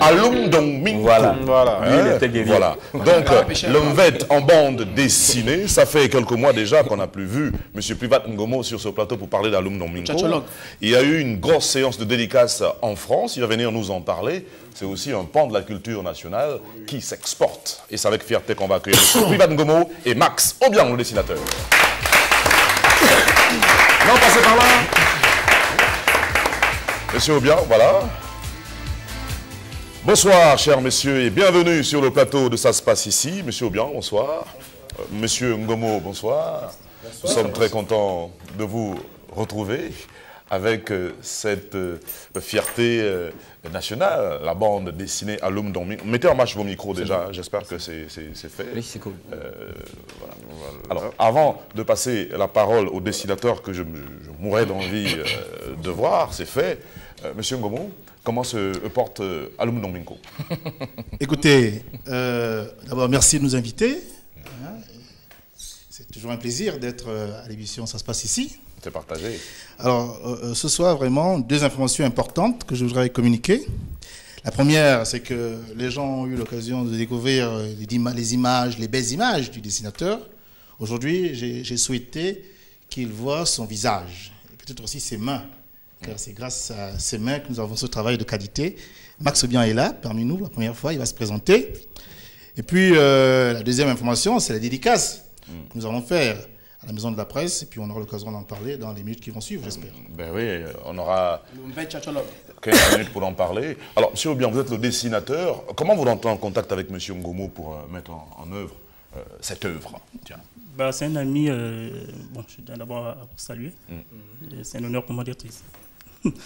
Alum Dong Minko. Voilà. Voilà. Donc, l'Umvet en bande dessinée, ça fait quelques mois déjà qu'on n'a plus vu M. Privat Ngomo sur ce plateau pour parler d'Alum Dong Minko. Il y a eu une grosse séance de dédicaces en France, il va venir nous en parler. C'est aussi un pan de la culture nationale qui s'exporte. Et c'est avec fierté qu'on va accueillir M. Privat Ngomo et Max Obiang, le dessinateur. Non, passez par là. Monsieur Obiang, voilà. Bonsoir, chers messieurs, et bienvenue sur le plateau de Ça se passe ici. Monsieur Obiang, bonsoir. Monsieur Ngomo, bonsoir. Nous sommes très contents de vous retrouver avec cette fierté nationale, la bande dessinée Alum Dong Minko. Mettez en marche vos micros déjà, j'espère que c'est fait. Oui, c'est cool. Voilà. Alors, avant de passer la parole au dessinateur que je mourrais d'envie de voir, c'est fait. Monsieur Ngomo, comment se porte Alum Dong Minko? Écoutez, d'abord merci de nous inviter. C'est toujours un plaisir d'être à l'émission Ça se passe ici. C'est partagé. Alors, ce soir, vraiment, deux informations importantes que je voudrais communiquer. La première, c'est que les gens ont eu l'occasion de découvrir les images, les belles images du dessinateur. Aujourd'hui, j'ai souhaité qu'ils voient son visage, et peut-être aussi ses mains, car c'est grâce à ses mains que nous avons ce travail de qualité. Max Obiang est là, parmi nous, la première fois, il va se présenter. Et puis, la deuxième information, c'est la dédicace que nous allons faire à la Maison de la Presse, et puis on aura l'occasion d'en parler dans les minutes qui vont suivre, j'espère. Ben oui, on aura 15 minutes pour en parler. Alors, M. Obiang, vous êtes le dessinateur. Comment vous entrez en contact avec M. Ngomo pour mettre en œuvre cette œuvre? Bah, c'est un ami, bon, je tiens d'abord à vous saluer. C'est un honneur pour moi d'être ici.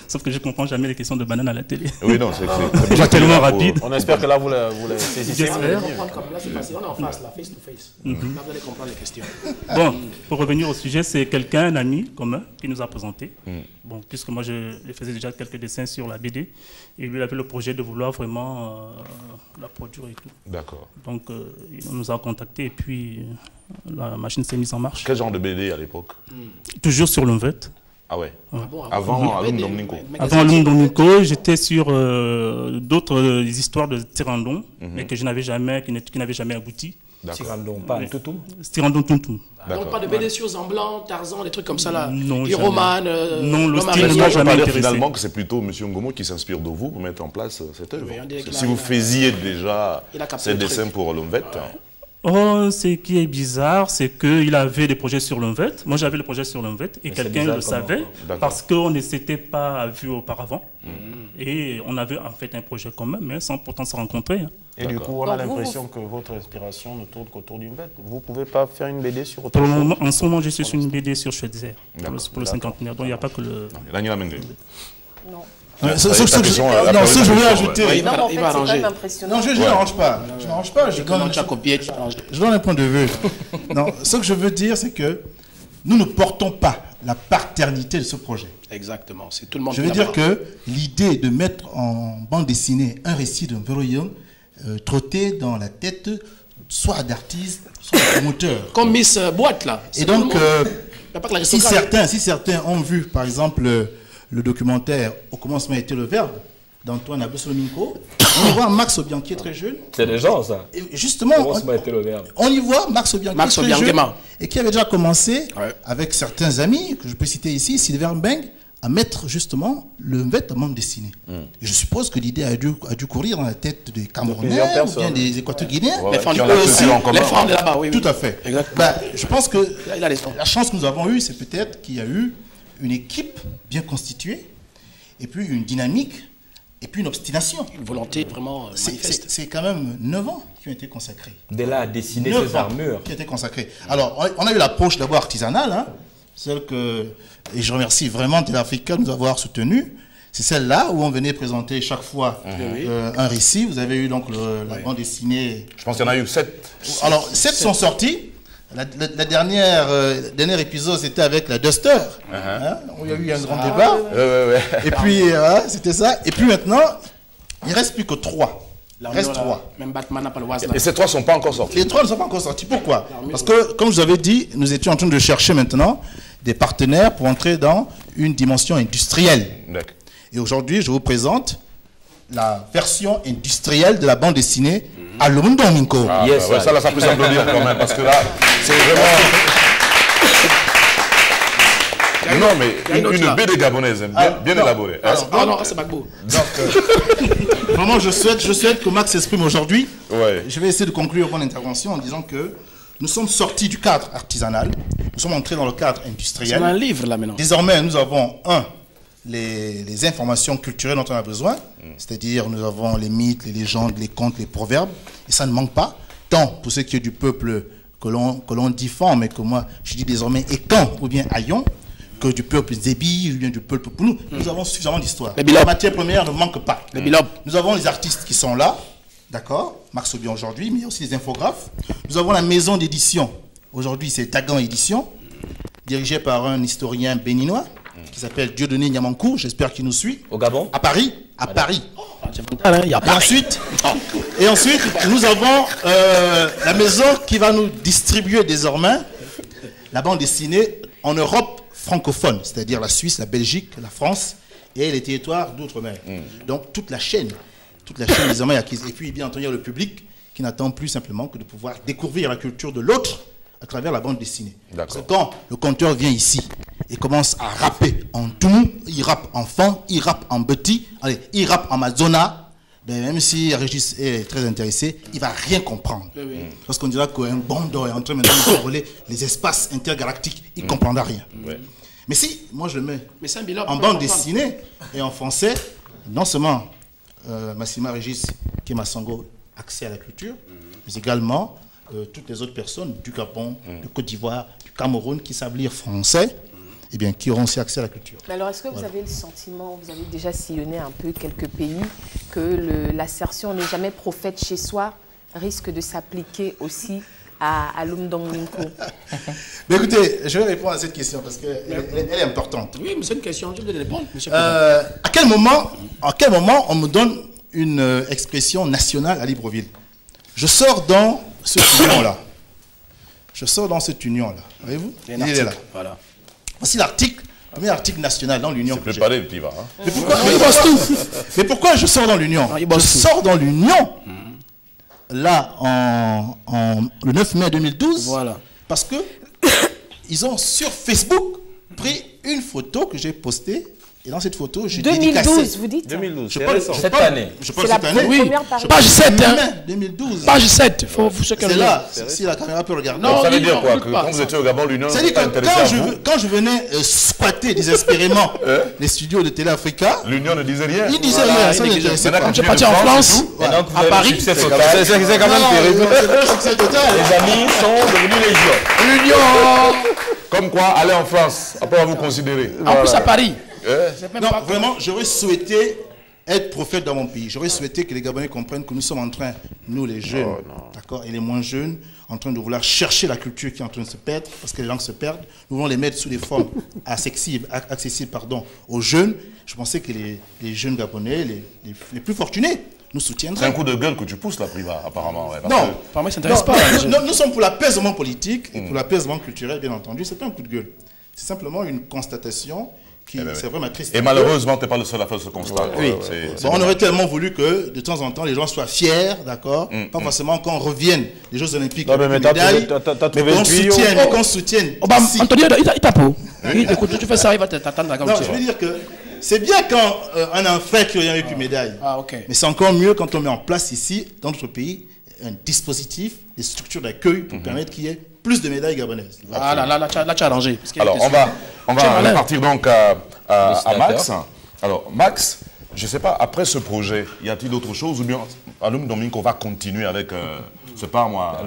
Sauf que je ne comprends jamais les questions de banane à la télé. Oui, non, c'est déjà tellement rapide. On espère que là, vous la saisissez. J'espère. Là, c'est facile. On est en face, là, face to face. Là, vous allez comprendre les questions. Bon, pour revenir au sujet, c'est quelqu'un, un ami commun, qui nous a présenté. Bon, puisque moi, je faisais déjà quelques dessins sur la BD. Et lui, il avait le projet de vouloir vraiment la produire et tout. D'accord. Donc, on nous a contactés et puis la machine s'est mise en marche. Quel genre de BD à l'époque? Toujours sur l'Umvet. Ah ouais. Avant Alum Dong Minko. Avant Alum Dong Minko, j'étais sur d'autres histoires de Tirandon, mais que je n'avais jamais, qui n'avaient jamais abouti. Tirandon, pas un toutou. Tirandon Toutou. Donc pas de BD sur en blanc, Tarzan, des trucs comme ça là. Non, Roman, non, le style ne m'a jamais pas dire intéressé. finalement que c'est plutôt M. Ngomo qui s'inspire de vous pour mettre en place cette œuvre. Si vous faisiez déjà ces dessins pour l'Umvet. Oh, ce qui est bizarre, c'est qu'il avait des projets sur l'Umvet. Moi, j'avais le projet sur l'Umvet et quelqu'un le savait parce qu'on ne s'était pas vu auparavant. Et on avait en fait un projet commun, mais sans pourtant se rencontrer. Et du coup, on a l'impression que votre inspiration ne tourne qu'autour du Umvet. Vous ne pouvez pas faire une BD sur autre chose? En ce moment, je suis sur une BD sur Schweitzer pour le cinquantenaire. Donc, il n'y a pas que le... Non. Ce que je voulais ajouter. Il va arranger. Non, je n'arrange pas. Je n'arrange pas. Je donne un point de vue. Non, ce que je veux dire, c'est que nous ne portons pas la paternité de ce projet. Exactement. C'est tout le monde. Je veux dire que l'idée de mettre en bande dessinée un récit d'un Véroyon trotté dans la tête soit d'artistes, soit de promoteurs. Comme Miss Boîte là. Et donc, si certains ont vu, par exemple, le documentaire Au commencement était le verbe d'Antoine Abessolo Minko, on y voit Max Obiang qui est très jeune. C'est des gens, ça. Et justement, on y voit Max Obiang qui est très jeune et qui avait déjà commencé avec certains amis, que je peux citer ici, Sylvain Mbeng, à mettre justement le Umvet en bande dessinée. Et je suppose que l'idée a dû courir dans la tête des Camerounais ou bien des Équato-Guinéens. Les femmes de là-bas, oui. Tout à fait. Je pense que la chance que nous avons eue, c'est peut-être qu'il y a eu une équipe bien constituée, et puis une dynamique, et puis une obstination. Une volonté vraiment manifeste. C'est quand même 9 ans qui ont été consacrés. De là à dessiner ces armures. Qui ont été consacrés. Alors, on a eu l'approche d'abord artisanale, celle que, et je remercie vraiment Téléafrica de nous avoir soutenus. C'est celle-là où on venait présenter chaque fois un récit. Vous avez eu donc la bande dessinée. Je pense qu'il y en a eu 7. Alors, 7 sont sortis. La dernier épisode, c'était avec la Duster. Où il y a eu un grand débat. Et puis, c'était ça. Et puis maintenant, il ne reste plus que 3. Il reste 3. Même Batman n'a pas le Wazna. Et ces 3 ne sont pas encore sortis. Les 3 ne sont pas encore sortis. Pourquoi? Parce que, comme je vous avais dit, nous étions en train de chercher maintenant des partenaires pour entrer dans une dimension industrielle. Et aujourd'hui, je vous présente la version industrielle de la bande dessinée Alum Domingo. Ça, là, ça peut s'applaudir quand même, parce que là, c'est vraiment... Non, mais une BD gabonaise, bien élaborée. Non, c'est Bagbo. Donc, vraiment, je souhaite que Max s'exprime aujourd'hui. Je vais essayer de conclure mon intervention en disant que nous sommes sortis du cadre artisanal, nous sommes entrés dans le cadre industriel. C'est un livre là maintenant. Désormais, nous avons les informations culturelles dont on a besoin, c'est-à-dire nous avons les mythes, les légendes, les contes, les proverbes, et ça ne manque pas, tant pour ce qui est du peuple que l'on diffame, mais que moi je dis désormais Ekan ou bien Ayon, que du peuple Zébi ou bien du peuple Pounou. Nous avons suffisamment d'histoire. La matière première ne manque pas. Nous avons les artistes qui sont là, d'accord, Max Obion aujourd'hui, mais il y a aussi les infographes. Nous avons la maison d'édition, aujourd'hui c'est Tagan Édition, dirigée par un historien béninois, qui s'appelle Dieudonné Niamankou, j'espère qu'il nous suit. Au Gabon? À Paris. À Paris. Et ensuite, nous avons la maison qui va nous distribuer désormais la bande dessinée en Europe francophone, c'est-à-dire la Suisse, la Belgique, la France et les territoires d'outre-mer. Donc toute la chaîne désormais est acquise. Et puis bien entendu le public qui n'attend plus simplement que de pouvoir découvrir la culture de l'autre à travers la bande dessinée. Parce que quand le conteur vient ici et commence à rapper en tout, il rappe en fan, il rappe en petit, allez, il rappe en Amazona, ben même si Régis est très intéressé, il ne va rien comprendre. Parce qu'on dira qu'un bandor est en train maintenant de voler les espaces intergalactiques, il ne comprendra rien. Mais si, moi je le mets en bande dessinée et en français, non seulement Massima Régis, qui est Massango, accès à la culture, mais également toutes les autres personnes du Gabon, de Côte d'Ivoire, du Cameroun qui savent lire français, eh bien, qui auront aussi accès à la culture. Mais alors, est-ce que vous avez le sentiment, vous avez déjà sillonné un peu quelques pays, que l'assertion n'est jamais prophète chez soi risque de s'appliquer aussi à Lumdong Minko? Mais écoutez, je vais répondre à cette question parce qu'elle est importante. Oui, mais c'est une question, je vais répondre. À quel moment on me donne une expression nationale à Libreville? Je sors dans cette union-là. Voyez-vous? Il est là. Voilà. Voici l'article, le premier article national dans l'Union. C'est préparé le petit va. Mais pourquoi je sors dans l'Union? Je sors dans l'Union là le 9 mai 2012. Voilà. Parce que ils ont sur Facebook pris une photo que j'ai postée. Et dans cette photo, je 2012, vous dites? 2012, cette année. Je parle cette année. Oui, page 7. Hein. 2012. Page 7. C'est là, si la caméra peut regarder. Non, ça veut dire quoi? Quand vous étiez au Gabon, l'Union n'était pas intéressée à vous? Quand je venais squatter désespérément les studios de Télé Africa, l'Union ne disait rien. Il disait rien, ça n'intéressait pas. Je suis parti en France, à Paris. C'est quand même terrible. Les amis sont devenus légion. L'Union. Comme quoi, aller en France, après on va vous considérer. En plus à Paris. Non, vraiment, j'aurais souhaité être prophète dans mon pays. J'aurais souhaité que les Gabonais comprennent que nous sommes en train, nous les jeunes, d'accord, et les moins jeunes, en train de vouloir chercher la culture qui est en train de se perdre, parce que les langues se perdent. Nous voulons les mettre sous des formes accessibles aux jeunes. Je pensais que les jeunes Gabonais, les plus fortunés, nous soutiendraient. C'est un coup de gueule que tu pousses là, Priva, apparemment. Ouais, non, moi, ça n'intéresse pas. Nous sommes pour l'apaisement politique et pour l'apaisement culturel, bien entendu. C'est pas un coup de gueule. C'est simplement une constatation. C'est vraiment triste. Et malheureusement, tu n'es pas le seul à faire ce constat. Oui. On aurait tellement voulu que de temps en temps les gens soient fiers, d'accord, pas forcément qu'on revienne des Jeux Olympiques, mais qu'on soutienne. Anthony, il tape. Écoute, tu fais ça, il va t'attendre. Non, je veux dire que c'est bien quand on a un frère qui a eu une médaille. Mais c'est encore mieux quand on met en place ici, dans notre pays, un dispositif, des structures d'accueil pour permettre qu'il y ait plus de médailles gabonaises. Ah là, tu as arrangé. Alors, on va partir donc à Max. Alors, Max, je ne sais pas, après ce projet, y a-t-il d'autres choses ou bien Alum Domingo va continuer avec, je ne sais pas moi,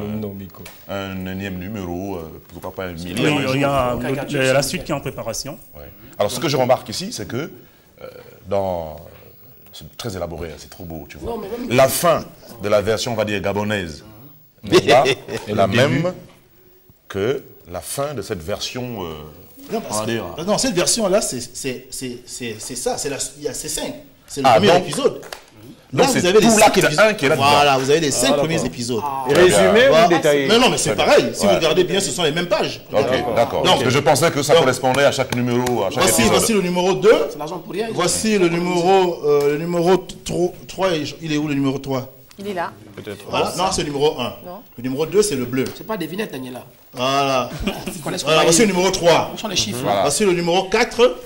un énième numéro, pourquoi pas un millième? Il y a la suite qui est en préparation. Ouais. Alors, ce que je remarque ici, c'est que c'est très élaboré, c'est trop beau, tu vois. La fin de la version, on va dire, gabonaise, n'est pas la même que la fin de cette version... non, cette version-là, c'est ça. Il y a ces 5. C'est le premier épisode. Là, vous avez les l'acte 1 qui est là-dedans. Voilà, vous avez les 5 premiers épisodes. Résumé ou détaillé? Non, mais c'est pareil. Si vous regardez bien, ce sont les mêmes pages. Ok, d'accord. Parce que je pensais que ça correspondait à chaque numéro, à chaque épisode. Voici le numéro 2. Voici le numéro 3. Il est où le numéro 3? Il est là. Peut-être. Voilà. Non, c'est le numéro 1. Le numéro 2, c'est le bleu. C'est pas des vignettes, Daniela. Voilà. Voici le numéro 3. Où sont les chiffres? Voici le numéro 4.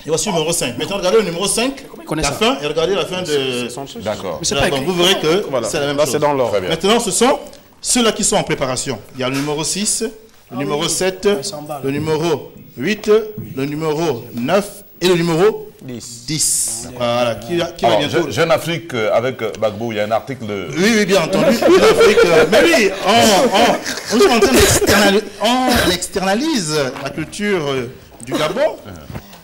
Et voici le numéro 5. Maintenant, regardez le numéro 5, la fin, et regardez la fin de... D'accord. Donc, vous verrez que c'est la même chose. C'est dans l'ordre. Maintenant, ce sont ceux-là qui sont en préparation. Il y a le numéro 6, le numéro 7, le numéro 8, le numéro 9 et le numéro 10. Voilà, qui va bientôt... Jeune Afrique avec Gbagbo, il y a un article de... Oui, bien entendu. Jeune Afrique, mais oui, on est en train on externalise la culture du Gabon.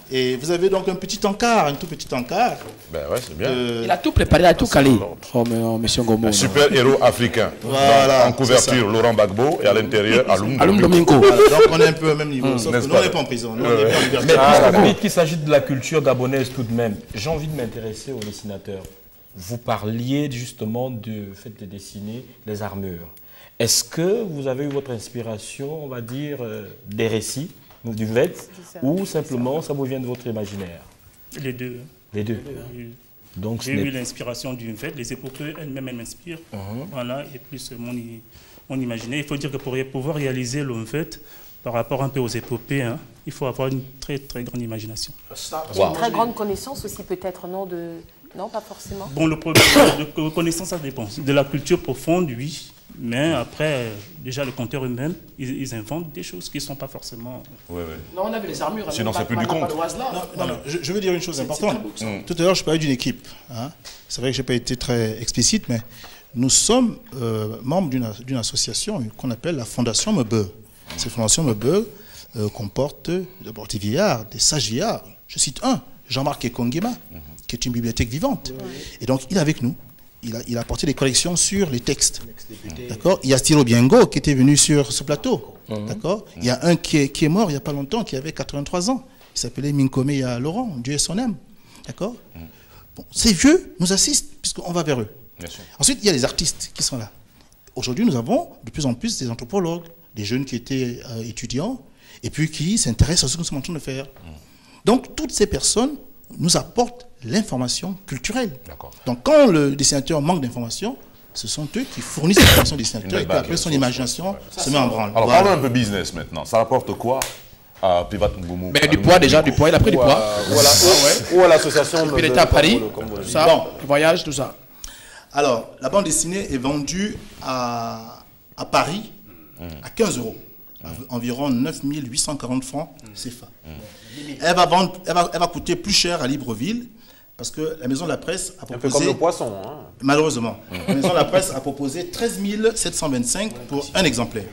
Et vous avez donc un petit encart, un tout petit encart. Ben ouais, c'est bien. Il a tout préparé, il a tout calé. Oh, monsieur Ngomo. Super héros africain. Voilà, en couverture, Laurent Gbagbo, et à l'intérieur, Alum Domingo. Voilà, donc on est un peu au même niveau. Sauf que nous, on n'est pas en prison. Nous, on est en liberté. Mais puisque qu'il s'agit de la culture gabonaise tout de même, j'ai envie de m'intéresser au dessinateur. Vous parliez justement du fait de dessiner les armures. Est-ce que vous avez eu votre inspiration, on va dire, des récits du VET, ou simplement ça vous vient de votre imaginaire? Les deux. Les deux. Donc j'ai eu l'inspiration du VET, les épopées elles-mêmes m'inspirent. Voilà, et plus mon imaginaire. Il faut dire que pour pouvoir réaliser le VET, par rapport un peu aux épopées, hein, il faut avoir une très très grande imagination. Une très grande connaissance aussi peut-être, non de... Non, pas forcément. Bon, le problème de connaissance, ça dépend. De la culture profonde, oui. Mais après, déjà, les conteurs eux-mêmes, ils inventent des choses qui ne sont pas forcément... Oui. Non, on avait les armures. Sinon, c'est plus du compte. Je veux dire une chose importante. Tout à l'heure, je parlais d'une équipe. Hein. C'est vrai que je n'ai pas été très explicite, mais nous sommes membres d'une association qu'on appelle la Fondation Mebe. Cette Fondation Mebe comporte d'abord des vieillards, des sages vieillards. Je cite un, Jean-Marc Ekongema, qui est une bibliothèque vivante. Et donc, il est avec nous. Il a apporté des collections sur les textes. D'accord. Il y a Stilo Biengo qui était venu sur ce plateau. D'accord. Il y a un qui est mort il n'y a pas longtemps, qui avait 83 ans. Il s'appelait Minkome Laurent, Dieu et son âme. D'accord. Bon, ces vieux nous assistent, puisqu'on va vers eux. Ensuite, il y a les artistes qui sont là. Aujourd'hui, nous avons de plus en plus des anthropologues, des jeunes qui étaient étudiants, et puis qui s'intéressent à ce que nous sommes en train de faire. Donc, toutes ces personnes nous apportent l'information culturelle. Donc, quand le dessinateur manque d'informations, ce sont eux qui fournissent l'information au dessinateur, et puis après, son imagination se met en branle. Alors, parlons un peu business maintenant. Ça rapporte quoi à Privat Ngomo? Mais du poids déjà, il a pris du poids. Ou à l'association. Il était à Paris, tout ça, le voyage, tout ça. Alors, la bande dessinée est vendue à Paris à 15 €. Environ 9 840 francs CFA. Elle va coûter plus cher à Libreville parce que la Maison de la Presse a proposé... Un peu comme le poisson. Hein. Malheureusement. La Maison de la Presse a proposé 13 725 pour un exemplaire.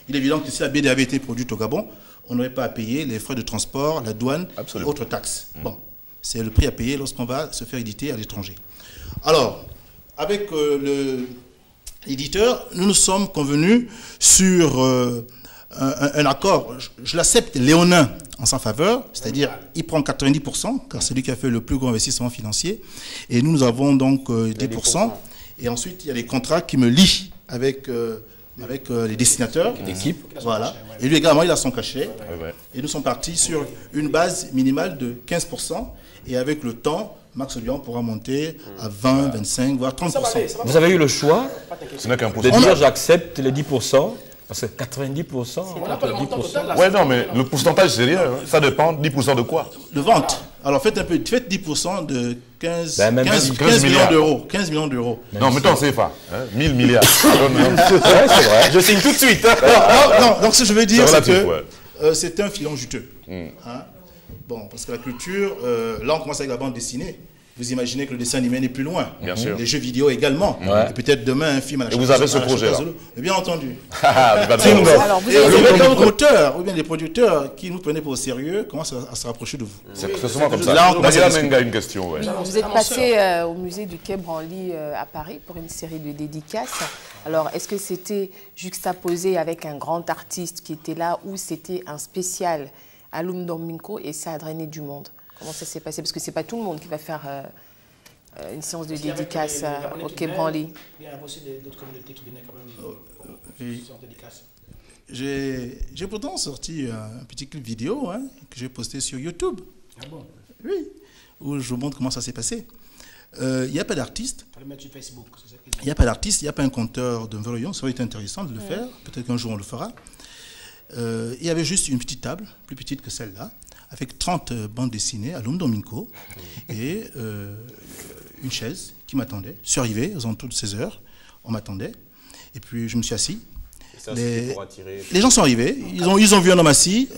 Il est évident que si la BD avait été produite au Gabon, on n'aurait pas à payer les frais de transport, la douane et autres taxes. Bon, c'est le prix à payer lorsqu'on va se faire éditer à l'étranger. Alors, avec l'éditeur, nous nous sommes convenus sur... un accord, je l'accepte, léonin en sa faveur, c'est-à-dire il prend 90%, car c'est lui qui a fait le plus gros investissement financier, et nous avons donc 10%, et ensuite il y a les contrats qui me lient avec les dessinateurs, l'équipe, voilà, et lui également il a son cachet, et nous sommes partis sur une base minimale de 15%, et avec le temps, Max Lyon pourra monter à 20, 25, voire 30%. Vous avez eu le choix de dire j'accepte les 10%. Parce que 90%, entre 10%. Ouais, non, mais le pourcentage, c'est rien. Hein. Ça dépend, 10% de quoi? De vente. Alors faites 10% de 15 millions d'euros. 15 millions d'euros. Non, mettons CFA. 1000 milliards. C'est vrai. Je signe tout de suite. Non, donc ce que je veux dire, c'est que c'est un filon juteux. Hein? Bon, parce que la culture, là on commence avec la bande dessinée. vous imaginez que le dessin animé n'est plus loin. Bien sûr. Les jeux vidéo également. Et peut-être demain un film à la Et vous avez ce projet-là? Bien entendu. Alors, vous Et avez... les auteurs ou bien les producteurs qui nous prenaient pour au sérieux commencent à se rapprocher de vous. C'est souvent comme ça. Là, on Nadia Menga a une question. Ouais. Oui, vous êtes passé au musée du Quai Branly à Paris pour une série de dédicaces. Alors, est-ce que c'était juxtaposé avec un grand artiste qui était là ou c'était un spécial à Alum Domminco et ça a drainé du monde? Comment ça s'est passé? Parce que ce n'est pas tout le monde qui va faire une séance de dédicace au Quai Branly. Il y a aussi d'autres communautés qui venaient quand même faire dédicace. J'ai pourtant sorti un petit clip vidéo que j'ai posté sur YouTube. Ah bon? Oui, où je vous montre comment ça s'est passé. Il n'y a pas d'artiste. Il fallait mettre sur Facebook. Il n'y a pas d'artiste, il n'y a pas un conteur d'un rayon. Ça aurait été intéressant de le faire. Peut-être qu'un jour on le fera. Il y avait juste une petite table, plus petite que celle-là, avec 30 bandes dessinées à Alum Domminco et une chaise qui m'attendait. Je suis arrivé aux alentours de 16 heures, on m'attendait. Et puis je me suis assis. Les gens sont arrivés, ils ont vu un homme assis.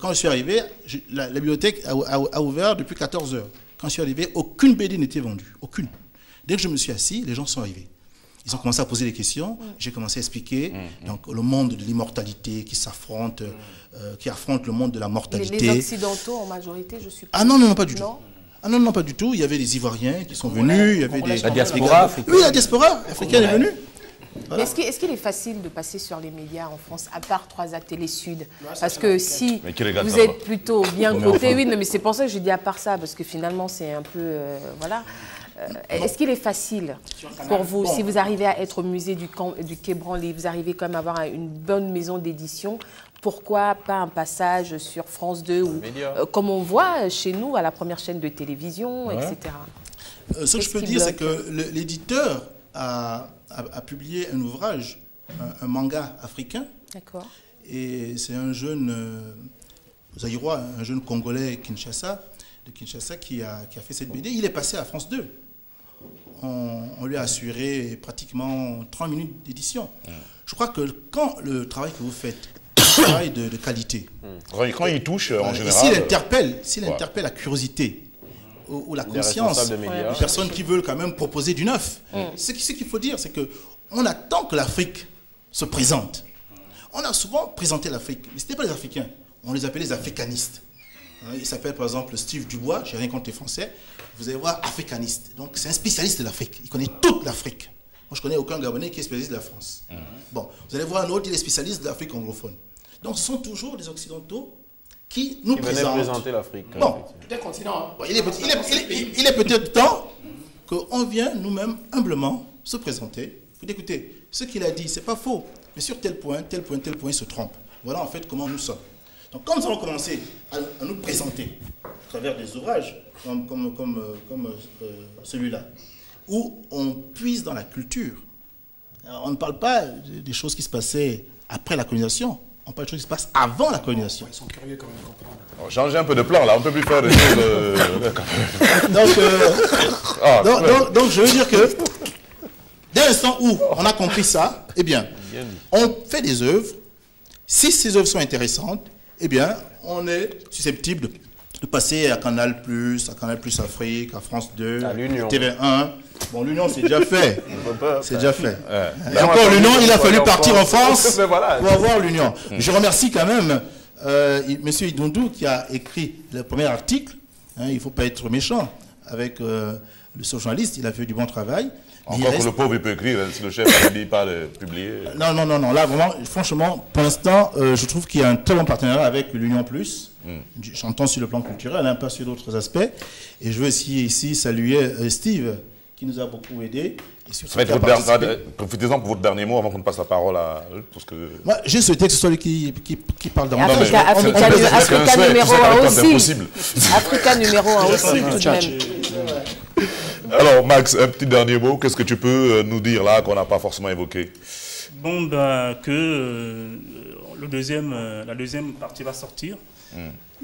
Quand je suis arrivé, la bibliothèque a ouvert depuis 14 heures. Quand je suis arrivé, aucune BD n'était vendue. Aucune. Dès que je me suis assis, les gens sont arrivés. Ils ont commencé à poser des questions. J'ai commencé à expliquer donc, le monde de l'immortalité qui s'affronte, qui affronte le monde de la mortalité. Les Occidentaux en majorité, je suppose. Ah non, pas du tout. Ah non, pas du tout. Il y avait des Ivoiriens qui sont venus. Il y avait la diaspora africaine. Oui, la diaspora africaine est venue. Voilà. Est-ce qu'il est facile de passer sur les médias en France, à part 3A Télé Sud? Parce que si vous êtes plutôt bien coté, oui, mais c'est pour ça que je dis à part ça, parce que finalement c'est un peu... voilà. Est-ce qu'il est facile pour vous, si vous arrivez à être au musée du Quai Branly, vous arrivez quand même à avoir une bonne maison d'édition, pourquoi pas un passage sur France 2 ou comme on voit chez nous à la première chaîne de télévision, etc. Ce que je peux dire, c'est que l'éditeur a publié un ouvrage, un manga africain. D'accord. Et c'est un jeune Zaïrois, un jeune Congolais de Kinshasa qui a fait cette BD. Il est passé à France 2. On lui a assuré pratiquement 30 minutes d'édition. Je crois que quand le travail que vous faites, un travail de qualité, quand il touche en général... S'il interpelle la curiosité ou la conscience, les personnes qui veulent quand même proposer du neuf, ce qu'il faut dire, c'est qu'on attend que l'Afrique se présente. On a souvent présenté l'Afrique, mais ce n'était pas les Africains. On les appelait les africanistes. Il s'appelle par exemple Steve Dubois, je n'ai rien contre les Français. Vous allez voir, africaniste. Donc c'est un spécialiste de l'Afrique. Il connaît toute l'Afrique. Moi je connais aucun Gabonais qui est spécialiste de la France. Bon, vous allez voir un autre, il est spécialiste de l'Afrique anglophone. Donc ce sont toujours des Occidentaux qui nous présentent. Présenter l'Afrique. Bon, continent. Bon, il est peut-être temps qu'on vienne nous-mêmes humblement se présenter. Vous écoutez, ce qu'il a dit, c'est pas faux, mais sur tel point, il se trompe. Voilà en fait comment nous sommes. Donc quand nous allons commencer à nous présenter à travers des ouvrages comme celui-là, où on puise dans la culture, alors, on ne parle pas des choses qui se passaient après la colonisation, on parle des choses qui se passent avant la colonisation. Ils sont curieux quand même de comprendre. Changer un peu de plan là, on ne peut plus faire des choses... donc je veux dire que dès l'instant où on a compris ça, eh bien, on fait des œuvres. Si ces œuvres sont intéressantes, eh bien, on est susceptible de passer à Canal+, à Canal+ Afrique, à France 2, à TV1. Bon, l'Union, c'est déjà fait. C'est déjà fait. Et encore, l'Union, il a fallu partir en France pour avoir l'Union. Je remercie quand même M. Idundou qui a écrit le premier article. Il ne faut pas être méchant avec ce journaliste. Il a fait du bon travail. Encore que le pauvre, il peut écrire, si le chef ne dit pas de publier. Non. Là, vraiment, franchement, pour l'instant, je trouve qu'il y a un très bon partenariat avec l'Union+. J'entends sur le plan culturel, pas sur d'autres aspects. Et je veux ici saluer Steve, qui nous a beaucoup aidé. Profitez-en pour votre dernier mot avant qu'on ne passe la parole à eux. Moi, j'ai souhaité que ce soit lui qui parle dans mon domaine. Africa numéro 1 aussi. Africa numéro 1 aussi, tout de même. Alors, Max, un petit dernier mot. Qu'est-ce que tu peux nous dire là qu'on n'a pas forcément évoqué? Bon, que la deuxième partie va sortir.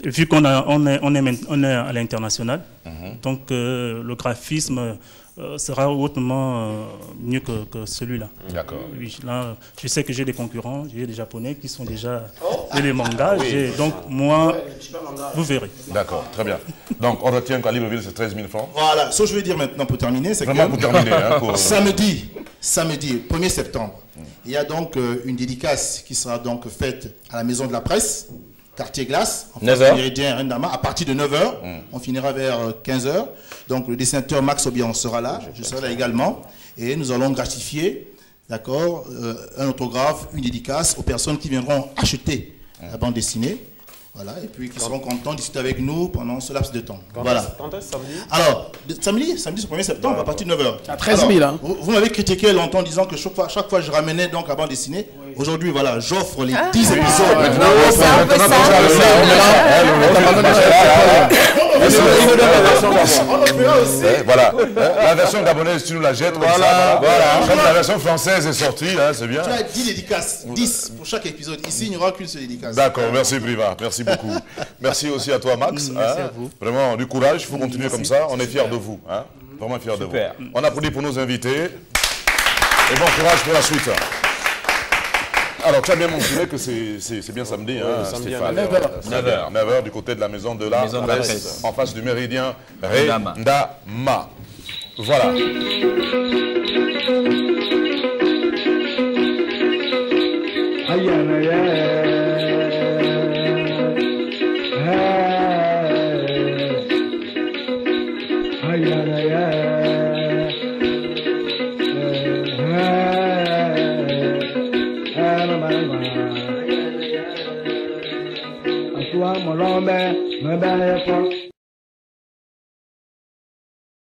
Vu qu'on est à l'international, donc le graphisme sera hautement mieux que celui-là. D'accord. Oui, là, je sais que j'ai des concurrents, j'ai des Japonais qui sont déjà les mangas, donc moi, vous verrez. D'accord, très bien. Donc on retient qu'à Libreville, c'est 13 000 francs. Voilà, ce que je veux dire maintenant pour terminer, c'est que pour terminer, hein, samedi, 1er septembre, il y a donc une dédicace qui sera donc faite à la Maison de la Presse, Quartier Glace, en face du Méridien Rendama, à partir de 9h. On finira vers 15h. Donc le dessinateur Max Obian sera là, je serai là également. Et nous allons gratifier, d'accord, un autographe, une dédicace aux personnes qui viendront acheter la bande dessinée. Voilà, et puis qui seront contents de discuter avec nous pendant ce laps de temps. Voilà. Quand est-ce samedi? Alors, samedi c'est le 1er septembre, à partir de 9h. À 13 000, hein. Vous m'avez critiqué longtemps en disant que chaque fois je ramenais donc la bande dessinée. Aujourd'hui, voilà, j'offre les 10 épisodes. Voilà, la version gabonaise, tu nous la jettes. Voilà. Comme la version française est sortie, c'est bien. Tu as 10 dédicaces, 10 pour chaque épisode. Ici, il n'y aura qu'une seule dédicace. D'accord, merci Priva, merci beaucoup. Merci aussi à toi Max. Merci à vous. Vraiment, du courage, il faut continuer comme ça. On est fiers de vous. Vraiment fiers de vous. On applaudit pour nos invités. Et bon courage pour la suite. Alors, tu as bien mentionné que c'est bien samedi, Stéphane. 9h du côté de la Maison de la Presse, en face du Méridien Rendama. Voilà. Molombe, me